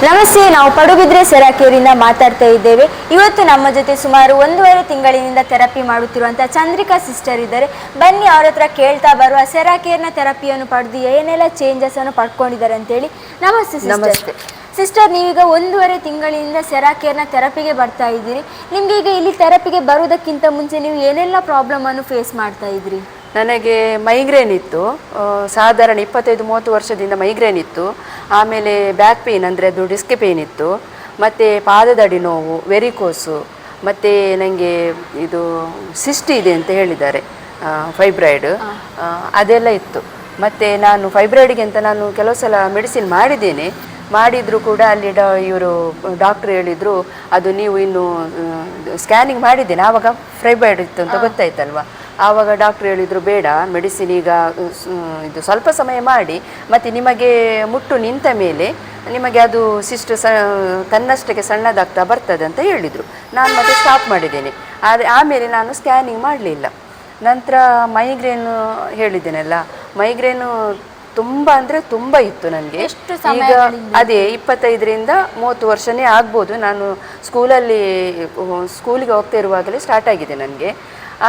ನಮಸ್ತೆ, ನಾವು ಪಡುಬಿದ್ರೆ ಸೆರಾಕೇರಿಂದ ಮಾತಾಡ್ತಾ ಇದ್ದೇವೆ. ಇವತ್ತು ನಮ್ಮ ಜೊತೆ ಸುಮಾರು 1.5 ತಿಂಗಳಿನಿಂದ ಥೆರಪಿ ಮಾಡುತ್ತಿರುವಂಥ ಚಂದ್ರಿಕಾ ಸಿಸ್ಟರ್ ಇದ್ದಾರೆ. ಬನ್ನಿ ಅವ್ರ ಹತ್ರ ಕೇಳ್ತಾ ಬರುವ ಸೆರಾಕೇರ್ನ ಥೆರಪಿಯನ್ನು ಪಡೆದು ಏನೆಲ್ಲ ಚೇಂಜಸ್ ಅನ್ನು ಪಡ್ಕೊಂಡಿದ್ದಾರೆ ಅಂತೇಳಿ. ನಮಸ್ತೆ ಸಿಸ್ಟರ್. ಸಿಸ್ಟರ್, ನೀವೀಗ 1.5 ತಿಂಗಳಿಂದ ಸೆರಾಕೇರ್ನ ಥೆರಪಿಗೆ ಬರ್ತಾ ಇದ್ದೀರಿ. ನಿಮ್ಗೆ ಈಗ ಇಲ್ಲಿ ಥೆರಪಿಗೆ ಬರುವುದಕ್ಕಿಂತ ಮುಂಚೆ ನೀವು ಏನೆಲ್ಲ ಪ್ರಾಬ್ಲಮನ್ನು ಫೇಸ್ ಮಾಡ್ತಾ ಇದ್ರಿ? ನನಗೆ ಮೈಗ್ರೇನ್ ಇತ್ತು, ಸಾಧಾರಣ 25-30 ವರ್ಷದಿಂದ ಮೈಗ್ರೇನ್ ಇತ್ತು. ಆಮೇಲೆ ಬ್ಯಾಕ್ ಪೇಯ್ನ್ ಅಂದರೆ ಅದು ಡಿಸ್ಕ್ ಪೇಯ್ನ್ ಇತ್ತು, ಮತ್ತು ಪಾದದಡಿ ನೋವು, ವೆರಿಕೋಸು, ಮತ್ತು ನನಗೆ ಇದು ಸಿಸ್ಟ್ ಇದೆ ಅಂತ ಹೇಳಿದ್ದಾರೆ, ಫೈಬ್ರಾಯ್ಡ್, ಅದೆಲ್ಲ ಇತ್ತು. ಮತ್ತು ನಾನು ಫೈಬ್ರಾಯ್ಡಿಗೆ ಅಂತ ನಾನು ಕೆಲವು ಸಲ ಮೆಡಿಸಿನ್ ಮಾಡಿದರೂ ಕೂಡ ಅಲ್ಲಿ ಇವರು ಡಾಕ್ಟ್ರು ಹೇಳಿದರು, ಅದು ನೀವು ಇನ್ನು ಸ್ಕ್ಯಾನಿಂಗ್ ಮಾಡಿದ್ದೇನೆ, ಆವಾಗ ಫೈಬ್ರಾಯ್ಡ್ ಇತ್ತು ಅಂತ ಗೊತ್ತಾಯ್ತಲ್ವ. ಆವಾಗ ಡಾಕ್ಟ್ರು ಹೇಳಿದರು, ಬೇಡ ಮೆಡಿಸಿನ್ ಈಗ ಇದು ಸ್ವಲ್ಪ ಸಮಯ ಮಾಡಿ, ಮತ್ತು ನಿಮಗೆ ಮುಟ್ಟು ನಿಂತ ಮೇಲೆ ನಿಮಗೆ ಅದು ಸಿಸ್ಟ್ ತನ್ನಷ್ಟಕ್ಕೆ ಸಣ್ಣದಾಗ್ತಾ ಬರ್ತದೆ ಅಂತ ಹೇಳಿದರು. ನಾನು ಮತ್ತೆ ಸ್ಟಾಪ್ ಮಾಡಿದ್ದೇನೆ. ಆಮೇಲೆ ನಾನು ಸ್ಕ್ಯಾನಿಂಗ್ ಮಾಡಲಿಲ್ಲ. ನಂತರ ಮೈಗ್ರೇನು ಹೇಳಿದ್ದೇನಲ್ಲ, ಮೈಗ್ರೇನು ತುಂಬ ಅಂದರೆ ತುಂಬ ಇತ್ತು ನನಗೆ. ಈಗ ಅದೇ 25-30 ವರ್ಷನೇ ಆಗ್ಬೋದು. ನಾನು ಸ್ಕೂಲಿಗೆ ಹೋಗ್ತಾ ಇರುವಾಗಲೇ ಸ್ಟಾರ್ಟ್ ಆಗಿದೆ ನನಗೆ.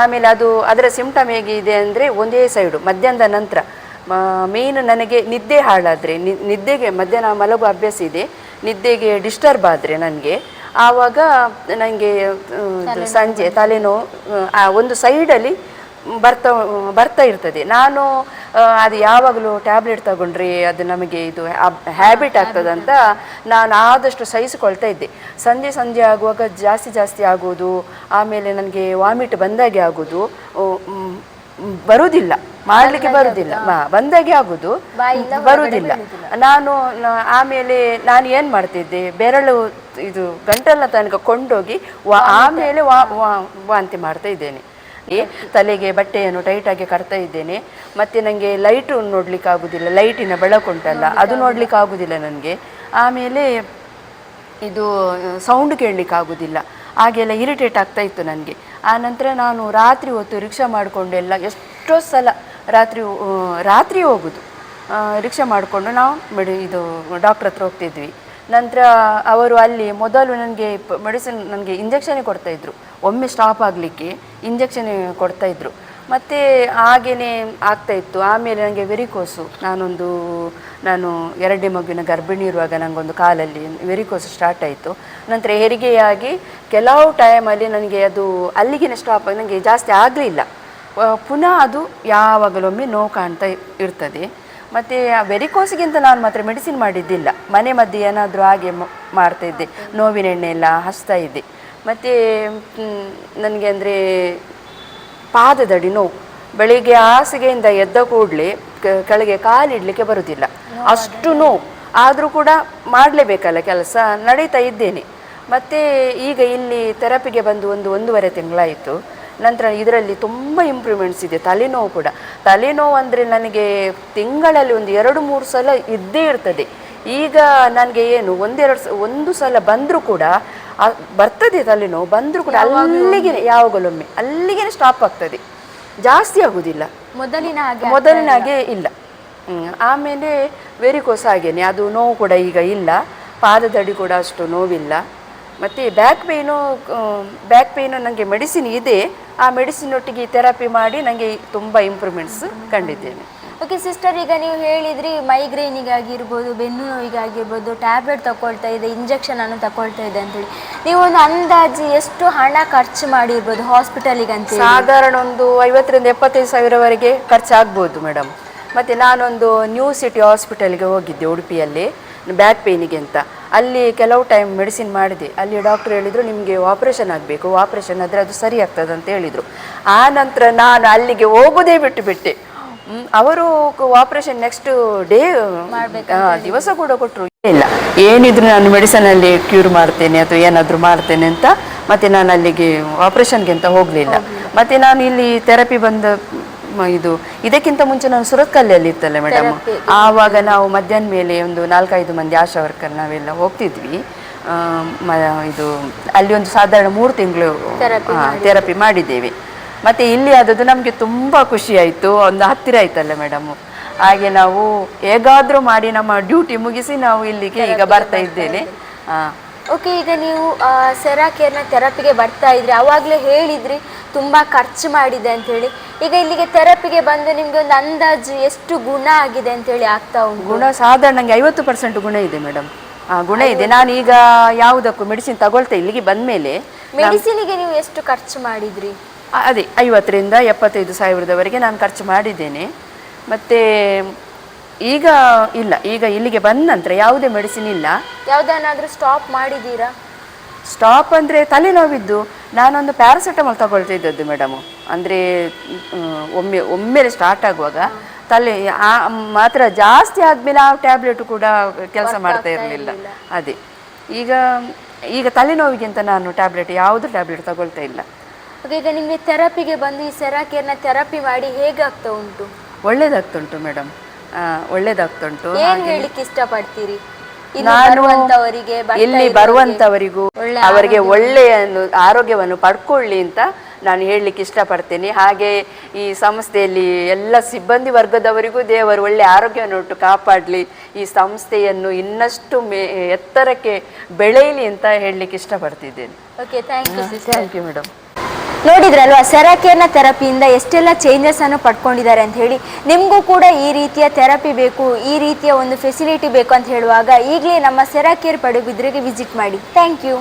ಆಮೇಲೆ ಅದರ ಸಿಂಪ್ಟಮ್ ಹೇಗಿದೆ ಅಂದರೆ, ಒಂದೇ ಸೈಡು ಮಧ್ಯಾಹ್ನದ ನಂತರ ಮೇಯ್ನು ನನಗೆ ನಿದ್ದೆ ಹಾಳಾದರೆ, ನಿದ್ದೆಗೆ ಮಧ್ಯಾಹ್ನ ಮಲಗುವ ಅಭ್ಯಾಸ ಇದೆ, ನಿದ್ದೆಗೆ ಡಿಸ್ಟರ್ಬ್ ಆದರೆ ನನಗೆ ಆವಾಗ ನನಗೆ ಸಂಜೆ ತಲೆನೋವು ಒಂದು ಸೈಡಲ್ಲಿ ಬರ್ತಾ ಇರ್ತದೆ. ನಾನು ಅದು ಯಾವಾಗಲೂ ಟ್ಯಾಬ್ಲೆಟ್ ತಗೊಂಡ್ರೆ ಅದು ನಮಗೆ ಇದು ಹ್ಯಾಬಿಟ್ ಆಗ್ತದಂತ ನಾನು ಆದಷ್ಟು ಸಹಿಸಿಕೊಳ್ತಾ ಇದ್ದೆ. ಸಂಜೆ ಆಗುವಾಗ ಜಾಸ್ತಿ ಆಗೋದು, ಆಮೇಲೆ ನನಗೆ ವಾಮಿಟ್ ಬಂದಾಗೆ ಆಗೋದು, ಬರುವುದಿಲ್ಲ, ಮಾಡಲಿಕ್ಕೆ ಬರುವುದಿಲ್ಲ, ಬಂದಾಗೆ ಆಗೋದು, ಬರುವುದಿಲ್ಲ. ಆಮೇಲೆ ನಾನು ಏನು ಮಾಡ್ತಿದ್ದೆ, ಬೆರಳು ಇದು ಗಂಟಲಿನ ತನಕ ಕೊಂಡೋಗಿ ಆಮೇಲೆ ವಾಂತಿ ಮಾಡ್ತಾ ಇದ್ದೇನೆ. ತಲೆಗೆ ಬಟ್ಟೆಯನ್ನು ಟೈಟಾಗಿ ಕಟ್ತಾ ಇದ್ದೇನೆ. ಮತ್ತು ನನಗೆ ಲೈಟು ನೋಡ್ಲಿಕ್ಕೆ ಆಗೋದಿಲ್ಲ, ಲೈಟಿನ ಬೆಳಕುಂಟಲ್ಲ ಅದು ನೋಡ್ಲಿಕ್ಕೆ ಆಗೋದಿಲ್ಲ ನನಗೆ. ಆಮೇಲೆ ಇದು ಸೌಂಡ್ ಕೇಳಲಿಕ್ಕೆ ಆಗೋದಿಲ್ಲ, ಹಾಗೆಲ್ಲ ಇರಿಟೇಟ್ ಆಗ್ತಾ ಇತ್ತು ನನಗೆ. ಆನಂತರ ನಾನು ರಾತ್ರಿ ಹೊತ್ತು ರಿಕ್ಷಾ ಮಾಡಿಕೊಂಡೆಲ್ಲ ಎಷ್ಟೋ ಸಲ ರಾತ್ರಿ ಹೋಗೋದು, ರಿಕ್ಷಾ ಮಾಡಿಕೊಂಡು ನಾವು ಇದು ಡಾಕ್ಟ್ರ್ ಹತ್ರ ಹೋಗ್ತಿದ್ವಿ. ನಂತರ ಅವರು ಅಲ್ಲಿ ಮೊದಲು ನನಗೆ ಮೆಡಿಸಿನ್ ನನಗೆ ಇಂಜೆಕ್ಷನೇ ಕೊಡ್ತಾಯಿದ್ರು, ಒಮ್ಮೆ ಸ್ಟಾಪ್ ಆಗಲಿಕ್ಕೆ ಇಂಜೆಕ್ಷನ್ ಕೊಡ್ತಾಯಿದ್ರು. ಮತ್ತು ಹಾಗೇ ಆಗ್ತಾಯಿತ್ತು. ಆಮೇಲೆ ನನಗೆ ವೆರಿಕೋಸು, ನಾನು 2ನೇ ಮಗುವಿನ ಗರ್ಭಿಣಿ ಇರುವಾಗ ನನಗೊಂದು ಕಾಲಲ್ಲಿ ವೆರಿಕೋಸು ಸ್ಟಾರ್ಟ್ ಆಯಿತು. ನಂತರ ಹೆರಿಗೆಯಾಗಿ ಕೆಲವು ಟೈಮಲ್ಲಿ ನನಗೆ ಅದು ಅಲ್ಲಿಗೆ ಸ್ಟಾಪ್ ಆಗಿ ನನಗೆ ಜಾಸ್ತಿ ಆಗಲಿಲ್ಲ. ಪುನಃ ಅದು ಯಾವಾಗಲೊಮ್ಮೆ ನೋವು ಕಾಣ್ತಾ ಇರ್ತದೆ. ಮತ್ತು ವೆರಿಕೋಸಿಗಿಂತ ನಾನು ಮಾತ್ರ ಮೆಡಿಸಿನ್ ಮಾಡಿದ್ದಿಲ್ಲ, ಮನೆ ಮದ್ದು ಏನಾದರೂ ಹಾಗೆ ಮಾಡ್ತಾಯಿದ್ದೆ, ನೋವಿನ ಎಣ್ಣೆ ಎಲ್ಲ ಹಚ್ತಾ ಇದ್ದೆ. ಮತ್ತು ನನಗೆ ಅಂದರೆ ಪಾದದಡಿ ನೋವು, ಬೆಳಿಗ್ಗೆ ಹಾಸಿಗೆಯಿಂದ ಎದ್ದ ಕೂಡಲೇ ಕೆಳಗೆ ಕಾಲಿಡಲಿಕ್ಕೆ ಬರುವುದಿಲ್ಲ, ಅಷ್ಟು ನೋವು. ಆದರೂ ಕೂಡ ಮಾಡಲೇಬೇಕಲ್ಲ ಕೆಲಸ, ನಡೀತಾ ಇದ್ದೇನೆ. ಮತ್ತು ಈಗ ಇಲ್ಲಿ ಥೆರಪಿಗೆ ಬಂದು 1.5 ತಿಂಗಳಾಯಿತು. ನಂತರ ಇದರಲ್ಲಿ ತುಂಬ ಇಂಪ್ರೂವ್ಮೆಂಟ್ಸ್ ಇದೆ. ತಲೆನೋವು ಅಂದರೆ ನನಗೆ ತಿಂಗಳಲ್ಲಿ 2-3 ಸಲ ಇದ್ದೇ ಇರ್ತದೆ. ಈಗ ನನಗೆ ಏನು ಒಂದು ಸಲ ಬಂದರೂ ಕೂಡ ಬರ್ತದೆ, ತಲೆನೋವು ಬಂದರೂ ಕೂಡ ಯಾವಾಗಲೊಮ್ಮೆ ಅಲ್ಲಿಗೆ ಸ್ಟಾಪ್ ಆಗ್ತದೆ, ಜಾಸ್ತಿ ಆಗೋದಿಲ್ಲ, ಮೊದಲಿನ ಹಾಗೆ ಇಲ್ಲ. ಆಮೇಲೆ ವೆರಿಕೋಸ್ ಹಾಗೇನೆ, ಅದು ನೋವು ಕೂಡ ಈಗ ಇಲ್ಲ, ಪಾದದಡಿ ಕೂಡ ಅಷ್ಟು ನೋವಿಲ್ಲ. ಮತ್ತು ಬ್ಯಾಕ್ ಪೇಯ್ನು ನನಗೆ ಮೆಡಿಸಿನ್ ಇದೆ, ಆ ಮೆಡಿಸಿನ್ ಒಟ್ಟಿಗೆ ಥೆರಪಿ ಮಾಡಿ ನನಗೆ ತುಂಬ ಇಂಪ್ರೂವ್ಮೆಂಟ್ಸ್ ಕಂಡಿದ್ದೇನೆ. ಓಕೆ ಸಿಸ್ಟರ್, ಈಗ ನೀವು ಹೇಳಿದ್ರಿ ಮೈಗ್ರೇನಿಗಾಗಿರ್ಬೋದು, ಬೆನ್ನು ನೋವಿಗಾಗಿರ್ಬೋದು ಟ್ಯಾಬ್ಲೆಟ್ ತಗೊಳ್ತಾ ಇದೆ, ಇಂಜೆಕ್ಷನನ್ನು ತಗೊಳ್ತಾ ಇದೆ ಅಂತೇಳಿ. ನೀವು ಒಂದು ಅಂದಾಜು ಎಷ್ಟು ಹಣ ಖರ್ಚು ಮಾಡಿರ್ಬೋದು ಹಾಸ್ಪಿಟಲಿಗೆ ಅಂತ? ಸಾಧಾರಣ ಒಂದು 50,000-75,000 ಸಾವಿರವರೆಗೆ ಖರ್ಚಾಗ್ಬೋದು ಮೇಡಮ್. ಮತ್ತು ನಾನೊಂದು ನ್ಯೂ ಸಿಟಿ ಹಾಸ್ಪಿಟಲ್ಗೆ ಹೋಗಿದ್ದೆ ಉಡುಪಿಯಲ್ಲಿ, ಬ್ಯಾಕ್ ಪೇಯ್ನಿಗೆ ಅಂತ. ಅಲ್ಲಿ ಕೆಲವು ಟೈಮ್ ಮೆಡಿಸಿನ್ ಮಾಡಿದೆ. ಅಲ್ಲಿ ಡಾಕ್ಟ್ರು ಹೇಳಿದರು, ನಿಮಗೆ ಆಪ್ರೇಷನ್ ಆಗಬೇಕು, ಆಪ್ರೇಷನ್ ಆದರೆ ಅದು ಸರಿ ಆಗ್ತದೆ ಅಂತ ಹೇಳಿದರು. ಆ ನಂತರ ನಾನು ಅಲ್ಲಿಗೆ ಹೋಗೋದೇ ಬಿಟ್ಟೆ. ಅವರು ಆಪ್ರೇಷನ್ ನೆಕ್ಸ್ಟ್ ಡೇ ದಿವಸ ಕೂಡ ಕೊಟ್ಟರು. ಇಲ್ಲ, ಏನಿದ್ರು ನಾನು ಮೆಡಿಸನಲ್ಲಿ ಕ್ಯೂರ್ ಮಾಡ್ತೇನೆ ಅಥವಾ ಏನಾದರೂ ಮಾಡ್ತೇನೆ ಅಂತ. ಮತ್ತು ನಾನು ಅಲ್ಲಿಗೆ ಆಪ್ರೇಷನ್ಗೆ ಅಂತ ಹೋಗಲಿಲ್ಲ. ಮತ್ತು ನಾನು ಇಲ್ಲಿ ಥೆರಪಿ ಇದಕ್ಕಿಂತ ಮುಂಚೆ ನಾನು ಸುರತ್ಕಲ್ಲಲ್ಲಿ ಇತ್ತಲ್ಲ ಮೇಡಮ್, ಆವಾಗ ನಾವು ಮಧ್ಯಾಹ್ನ ಮೇಲೆ ಒಂದು 4-5 ಮಂದಿ ಆಶಾ ವರ್ಕರ್ ನಾವೆಲ್ಲ ಹೋಗ್ತಿದ್ವಿ. ಅಲ್ಲಿ ಒಂದು ಸಾಧಾರಣ 3 ತಿಂಗಳು ಥೆರಪಿ ಮಾಡಿದ್ದೇವೆ. ಮತ್ತು ಇಲ್ಲಿ ಆದದ್ದು ನಮಗೆ ತುಂಬ ಖುಷಿ ಆಯಿತು, ಒಂದು ಹತ್ತಿರ ಆಯ್ತಲ್ಲ ಮೇಡಮು. ಹಾಗೆ ನಾವು ಹೇಗಾದ್ರೂ ಮಾಡಿ ನಮ್ಮ ಡ್ಯೂಟಿ ಮುಗಿಸಿ ನಾವು ಇಲ್ಲಿಗೆ ಈಗ ಬರ್ತಾ ಇದ್ದೇನೆ. ಓಕೆ, ಈಗ ನೀವು ಸೆರಾ ಕೇರ್ನ ಥೆರಪಿಗೆ ಬರ್ತಾ ಇದ್ರಿ, ಅವಾಗಲೇ ಹೇಳಿದ್ರಿ ತುಂಬ ಖರ್ಚು ಮಾಡಿದೆ ಅಂತ ಹೇಳಿ. ಈಗ ಇಲ್ಲಿಗೆ ಥೆರಪಿಗೆ ಬಂದು ನಿಮಗೆ ಒಂದು ಅಂದಾಜು ಎಷ್ಟು ಗುಣ ಆಗಿದೆ ಅಂತ ಹೇಳಿ ಆಗ್ತಾ ಉಂಟು? ಗುಣ ಸಾಧಾರಣ ನನಗೆ 50% ಗುಣ ಇದೆ ಮೇಡಮ್. ಗುಣ ಇದೆ. ನಾನು ಈಗ ಯಾವುದಕ್ಕೂ ಮೆಡಿಸಿನ್ ತಗೊಳ್ತಾ ಇಲ್ಲಿಗೆ ಬಂದ್ಮೇಲೆ. ಮೆಡಿಸಿನಿಗೆ ನೀವು ಎಷ್ಟು ಖರ್ಚು ಮಾಡಿದ್ರಿ? ಅದೇ 50,000ರಿಂದ 75,000ವರೆಗೆ ನಾನು ಖರ್ಚು ಮಾಡಿದ್ದೇನೆ. ಮತ್ತು ಈಗ ಇಲ್ಲ, ಈಗ ಇಲ್ಲಿಗೆ ಬಂದ ನಂತರ ಯಾವುದೇ ಮೆಡಿಸಿನ್ ಇಲ್ಲ. ಯಾವುದನ್ನಾದ್ರೂ ಸ್ಟಾಪ್ ಮಾಡಿದ್ದೀರಾ? ಸ್ಟಾಪ್ ಅಂದರೆ ತಲೆನೋವಿದ್ದು ನಾನೊಂದು ಪ್ಯಾರಾಸಿಟಮಾಲ್ ತಗೊಳ್ತಾ ಇದ್ದದ್ದು ಮೇಡಮು. ಅಂದರೆ ಒಮ್ಮೆಲೆ ಸ್ಟಾರ್ಟ್ ಆಗುವಾಗ ತಲೆ ಮಾತ್ರ ಜಾಸ್ತಿ ಆದಮೇಲೆ ಆ ಟ್ಯಾಬ್ಲೆಟ್ ಕೂಡ ಕೆಲಸ ಮಾಡ್ತಾ ಇರಲಿಲ್ಲ. ಅದೇ ಈಗ ತಲೆನೋವಿಗೆ ಅಂತ ನಾನು ಯಾವುದು ಟ್ಯಾಬ್ಲೆಟ್ ತಗೊಳ್ತಾ ಇಲ್ಲ. ಈಗ ನಿಮಗೆ ಥೆರಪಿಗೆ ಬಂದು ಈ ಸೆರಾ ಕೇರ್ನ ಥೆರಪಿ ಮಾಡಿ ಹೇಗಾಗ್ತಾ ಉಂಟು? ಒಳ್ಳೇದಾಗ್ತುಂಟು ಮೇಡಮ್, ಒಳ್ಳೇದಾಗ್ತುಂಟು. ಏನು ಹೇಳಿಕ್ಕೆ ಇಷ್ಟಪಡ್ತೀರಿ ನಾನು ಇಲ್ಲಿ ಬರುವಂತವರಿಗೂ ಅವರಿಗೆ ಒಳ್ಳೆಯ ಆರೋಗ್ಯವನ್ನು ಪಡ್ಕೊಳ್ಳಿ ಅಂತ ನಾನು ಹೇಳಲಿಕ್ಕೆ ಇಷ್ಟಪಡ್ತೇನೆ. ಹಾಗೆ ಈ ಸಂಸ್ಥೆಯಲ್ಲಿ ಎಲ್ಲ ಸಿಬ್ಬಂದಿ ವರ್ಗದವರಿಗೂ ದೇವರು ಒಳ್ಳೆ ಆರೋಗ್ಯವನ್ನು ಕಾಪಾಡಲಿ, ಈ ಸಂಸ್ಥೆಯನ್ನು ಇನ್ನಷ್ಟು ಎತ್ತರಕ್ಕೆ ಬೆಳೆಯಲಿ ಅಂತ ಹೇಳಲಿಕ್ಕೆ ಇಷ್ಟಪಡ್ತಿದ್ದೇನೆ. Okay, thank you madam. ನೋಡಿದ್ರಲ್ವಾ, ಸೆರಾ ಕೇರ್ನ ಥೆರಪಿಯಿಂದ ಎಷ್ಟೆಲ್ಲ ಚೇಂಜಸ್ ಅನ್ನು ಪಡ್ಕೊಂಡಿದ್ದಾರೆ ಅಂತ ಹೇಳಿ. ನಿಮಗೂ ಕೂಡ ಈ ರೀತಿಯ ಥೆರಪಿ ಬೇಕು, ಈ ರೀತಿಯ ಒಂದು ಫೆಸಿಲಿಟಿ ಬೇಕು ಅಂತ ಹೇಳುವಾಗ ಈಗಲೇ ನಮ್ಮ ಸೆರಾ ಕೇರ್ ಪಡುಬಿದ್ರೆಗೆ ವಿಸಿಟ್ ಮಾಡಿ. Thank you.